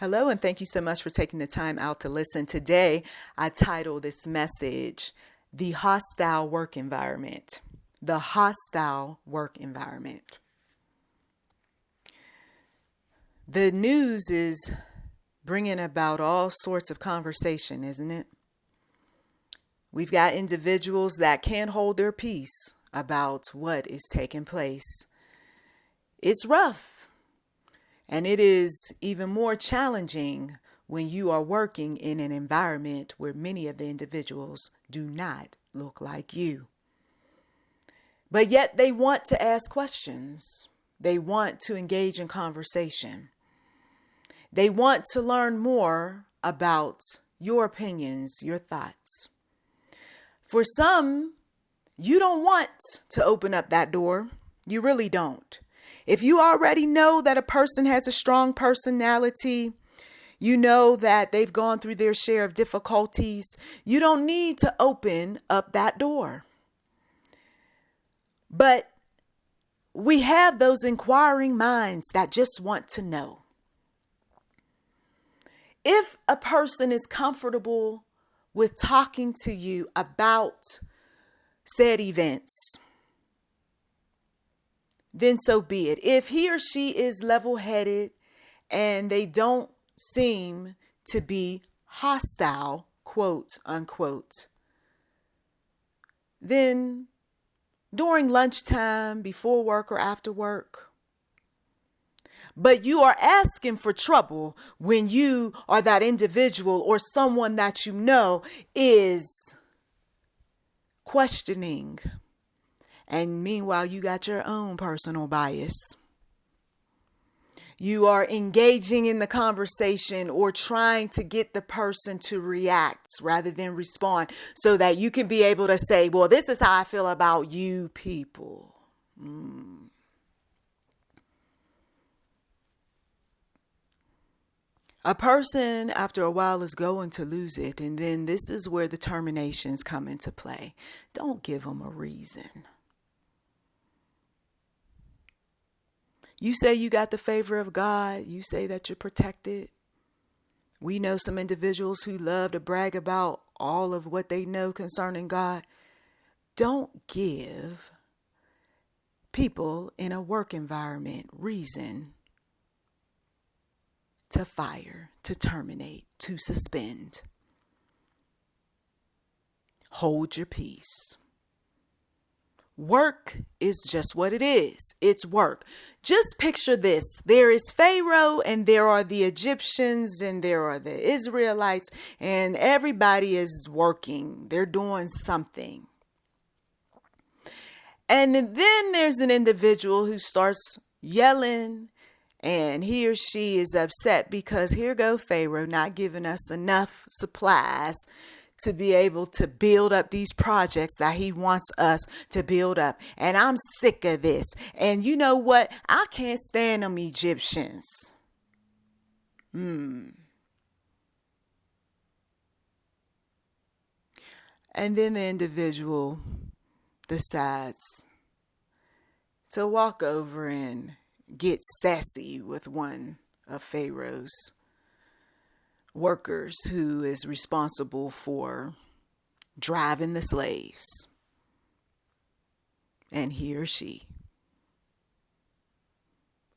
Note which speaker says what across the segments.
Speaker 1: Hello, and thank you so much for taking the time out to listen. Today, I title this message, The Hostile Work Environment. The Hostile Work Environment. The news is bringing about all sorts of conversation, isn't it? We've got individuals that can't hold their peace about what is taking place. It's rough. And it is even more challenging when you are working in an environment where many of the individuals do not look like you. But yet they want to ask questions. They want to engage in conversation. They want to learn more about your opinions, your thoughts. For some, you don't want to open up that door. You really don't. If you already know that a person has a strong personality, you know that they've gone through their share of difficulties, you don't need to open up that door. But we have those inquiring minds that just want to know. If a person is comfortable with talking to you about said events, then so be it. If he or she is level-headed and they don't seem to be hostile, quote unquote, then during lunchtime, before work or after work, but you are asking for trouble when you or that individual or someone that you know is questioning. And meanwhile, you got your own personal bias. You are engaging in the conversation or trying to get the person to react rather than respond so that you can be able to say, well, this is how I feel about you people. A person after a while is going to lose it. And then this is where the terminations come into play. Don't give them a reason. You say you got the favor of God. You say that you're protected. We know some individuals who love to brag about all of what they know concerning God. Don't give people in a work environment reason to fire, to terminate, to suspend. Hold your peace. Work is just what it is. It's work. Just picture this. There is Pharaoh and there are the Egyptians and there are the Israelites and everybody is working. They're doing something. And then there's an individual who starts yelling and he or she is upset because here go Pharaoh not giving us enough supplies to be able to build up these projects that he wants us to build up. And I'm sick of this. And you know what? I can't stand them Egyptians. And then the individual decides to walk over and get sassy with one of Pharaoh's workers who is responsible for driving the slaves. And he or she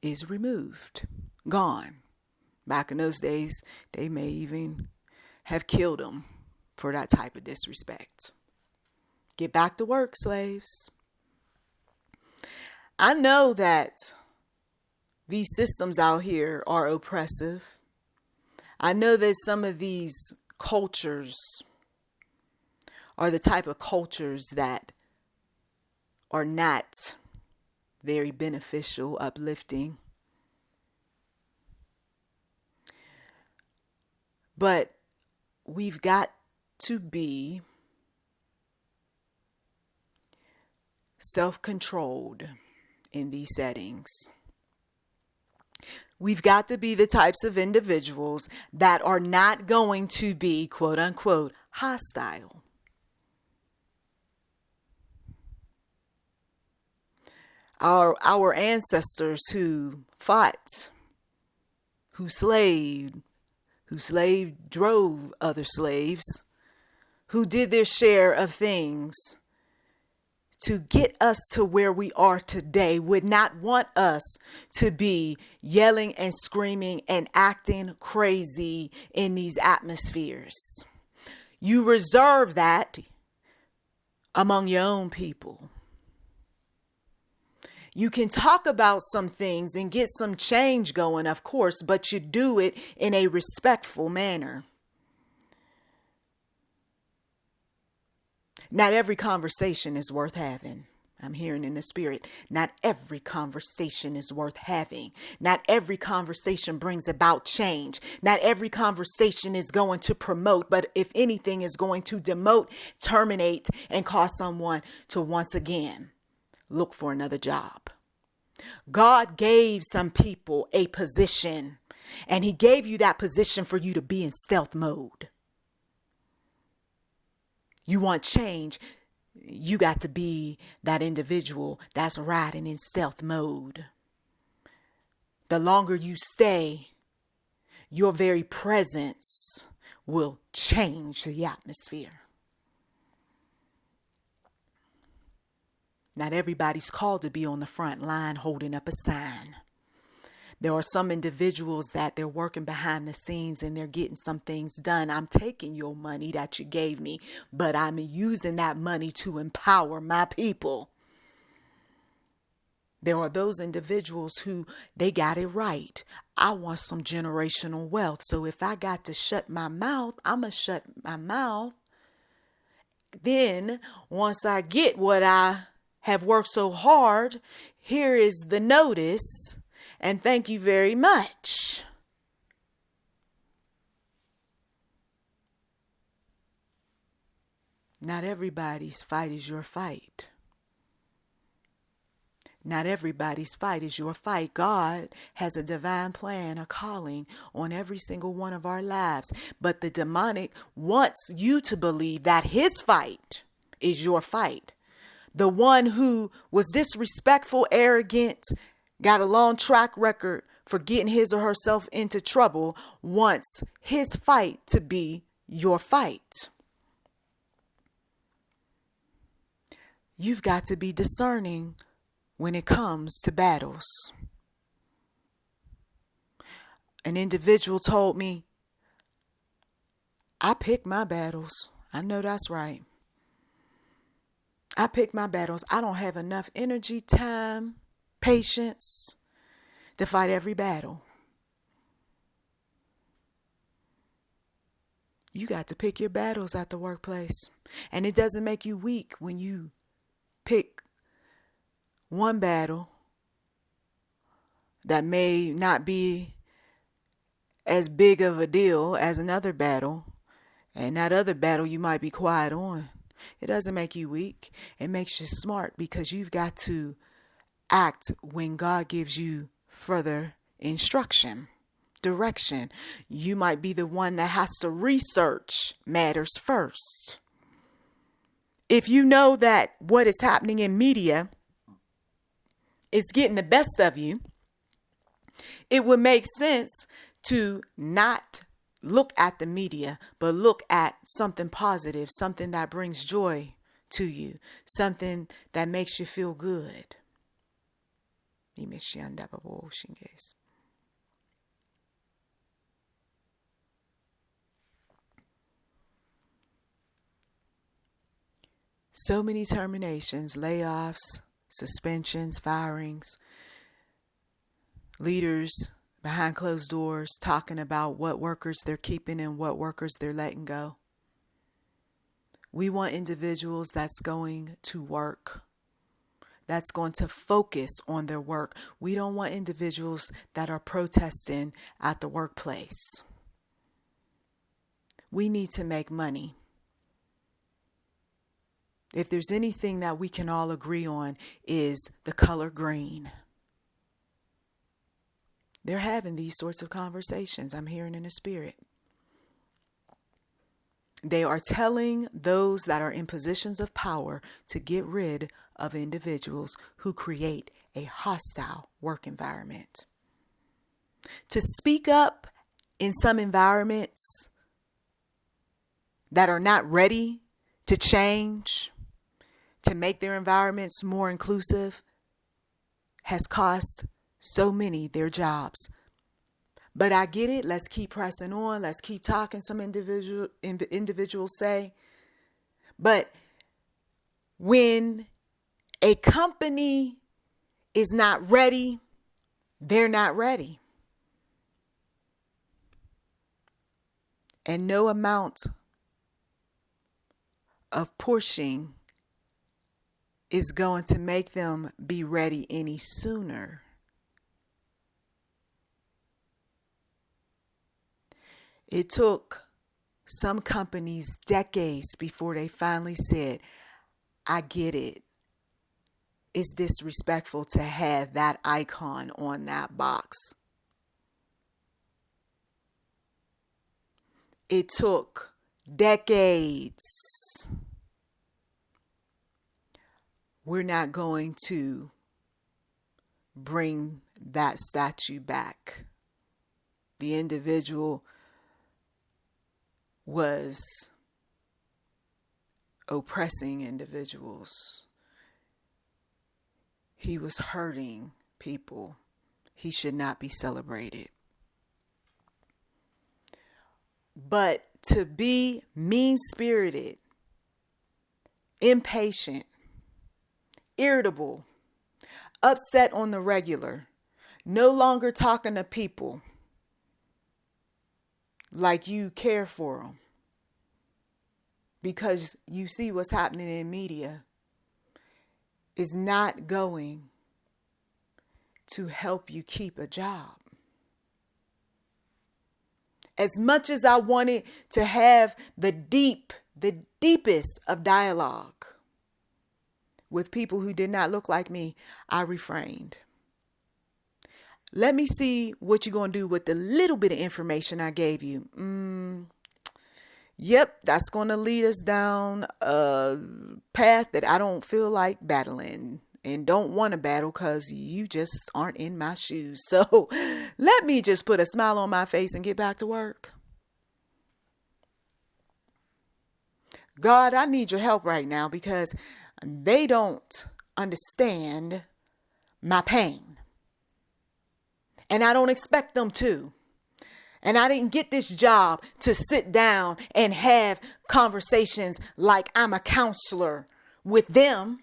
Speaker 1: is removed, gone. Back in those days, they may even have killed them for that type of disrespect. Get back to work, slaves. I know that these systems out here are oppressive. I know that some of these cultures are the type of cultures that are not very beneficial, uplifting. But we've got to be self-controlled in these settings. We've got to be the types of individuals that are not going to be, quote unquote, hostile. Our ancestors who fought, who slaved, who drove other slaves, who did their share of things to get us to where we are today, would not want us to be yelling and screaming and acting crazy in these atmospheres. You reserve that among your own people. You can talk about some things and get some change going, of course, but you do it in a respectful manner. Not every conversation is worth having. I'm hearing in the spirit. Not every conversation is worth having. Not every conversation brings about change. Not every conversation is going to promote, but if anything is going to demote, terminate, and cause someone to once again look for another job. God gave some people a position, and he gave you that position for you to be in stealth mode. You want change, you got to be that individual that's riding in stealth mode. The longer you stay, your very presence will change the atmosphere. Not everybody's called to be on the front line holding up a sign. There are some individuals that they're working behind the scenes and they're getting some things done. I'm taking your money that you gave me, but I'm using that money to empower my people. There are those individuals who they got it right. I want some generational wealth. So if I got to shut my mouth, I'm going to shut my mouth. Then once I get what I have worked so hard, here is the notice. And thank you very much. Not everybody's fight is your fight. Not everybody's fight is your fight. God has a divine plan, a calling on every single one of our lives. But the demonic wants you to believe that his fight is your fight. The one who was disrespectful, arrogant, got a long track record for getting his or herself into trouble, wants his fight to be your fight. You've got to be discerning when it comes to battles. An individual told me, I pick my battles. I know that's right. I pick my battles. I don't have enough energy, time, patience to fight every battle. You got to pick your battles at the workplace. And it doesn't make you weak when you pick one battle that may not be as big of a deal as another battle. And that other battle you might be quiet on. It doesn't make you weak. It makes you smart because you've got to act when God gives you further instruction, direction. You might be the one that has to research matters first. If you know that what is happening in media is getting the best of you, it would make sense to not look at the media, but look at something positive, something that brings joy to you, something that makes you feel good. So many terminations, layoffs, suspensions, firings, leaders behind closed doors talking about what workers they're keeping and what workers they're letting go. We want individuals that's going to work, that's going to focus on their work. We don't want individuals that are protesting at the workplace. We need to make money. If there's anything that we can all agree on is the color green. They're having these sorts of conversations. I'm hearing in the spirit. They are telling those that are in positions of power to get rid of individuals who create a hostile work environment. To speak up in some environments that are not ready to change, to make their environments more inclusive, has cost so many their jobs. But I get it. Let's keep pressing on. Let's keep talking, some individuals say. But when a company is not ready, they're not ready. And no amount of pushing is going to make them be ready any sooner. It took some companies decades before they finally said, I get it. It's disrespectful to have that icon on that box. It took decades. We're not going to bring that statue back. The individual was oppressing individuals. He was hurting people. He should not be celebrated. But to be mean-spirited, impatient, irritable, upset on the regular, no longer talking to people like you care for them because you see what's happening in media, is not going to help you keep a job. As much as I wanted to have the deepest of dialogue with people who did not look like me, I refrained. Let me see what you're going to do with the little bit of information I gave you. Yep, that's going to lead us down a path that I don't feel like battling and don't want to battle because you just aren't in my shoes. So let me just put a smile on my face and get back to work. God, I need your help right now because they don't understand my pain. And I don't expect them to. And I didn't get this job to sit down and have conversations like I'm a counselor with them.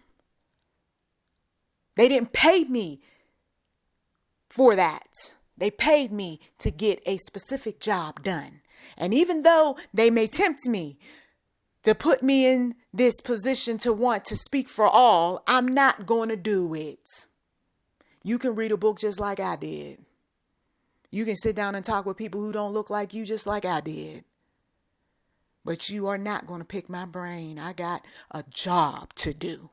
Speaker 1: They didn't pay me for that. They paid me to get a specific job done. And even though they may tempt me to put me in this position to want to speak for all, I'm not going to do it. You can read a book just like I did. You can sit down and talk with people who don't look like you just like I did. But you are not going to pick my brain. I got a job to do.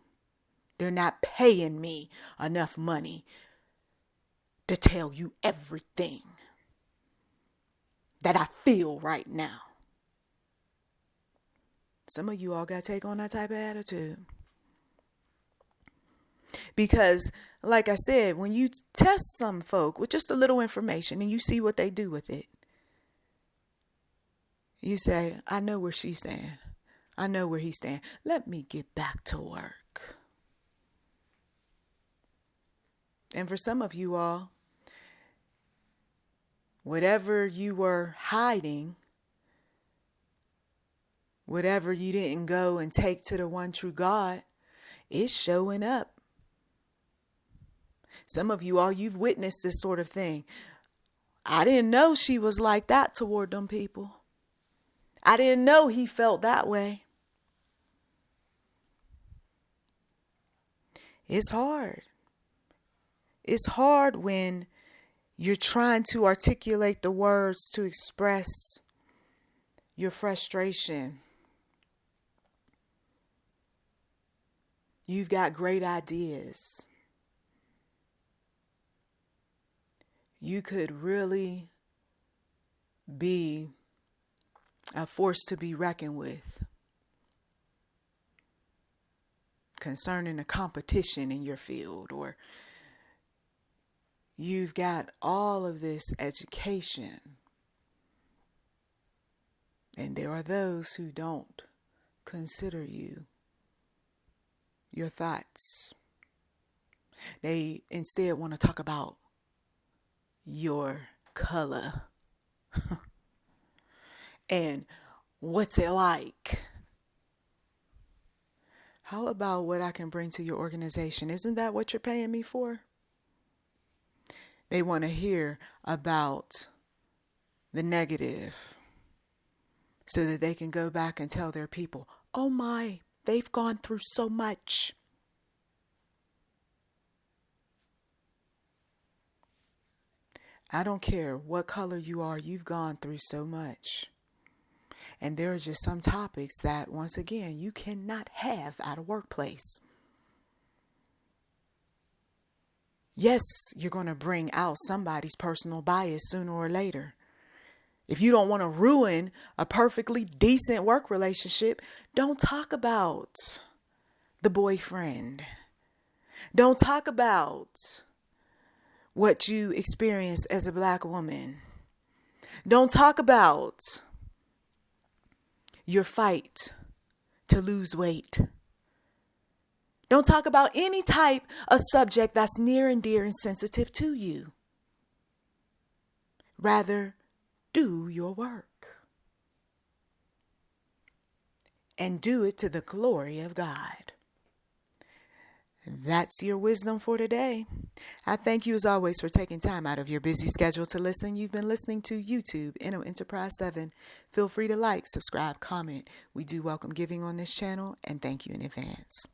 Speaker 1: They're not paying me enough money to tell you everything that I feel right now. Some of you all got to take on that type of attitude. Because, like I said, when you test some folk with just a little information and you see what they do with it, you say, I know where she's standing. I know where he's standing. Let me get back to work. And for some of you all, whatever you were hiding, whatever you didn't go and take to the one true God, is showing up. Some of you all, you've witnessed this sort of thing. I didn't know she was like that toward them people. I didn't know he felt that way. It's hard. It's hard when you're trying to articulate the words to express your frustration. You've got great ideas. You could really be a force to be reckoned with concerning a competition in your field, or you've got all of this education, And there are those who don't consider you, your thoughts. They instead want to talk about your color and what's it like. How about what I can bring to your organization? Isn't that what you're paying me for? They want to hear about the negative so that they can go back and tell their people, oh my, they've gone through so much. I don't care what color you are, you've gone through so much. And there are just some topics that, once again, you cannot have at a workplace. Yes, you're going to bring out somebody's personal bias sooner or later. If you don't want to ruin a perfectly decent work relationship, don't talk about the boyfriend. Don't talk about what you experienced as a black woman. Don't talk about your fight to lose weight. Don't talk about any type of subject that's near and dear and sensitive to you. Rather, do your work. And do it to the glory of God. That's your wisdom for today. I thank you as always for taking time out of your busy schedule to listen. You've been listening to YouTube, Enterprise 7. Feel free to like, subscribe, comment. We do welcome giving on this channel, and thank you in advance.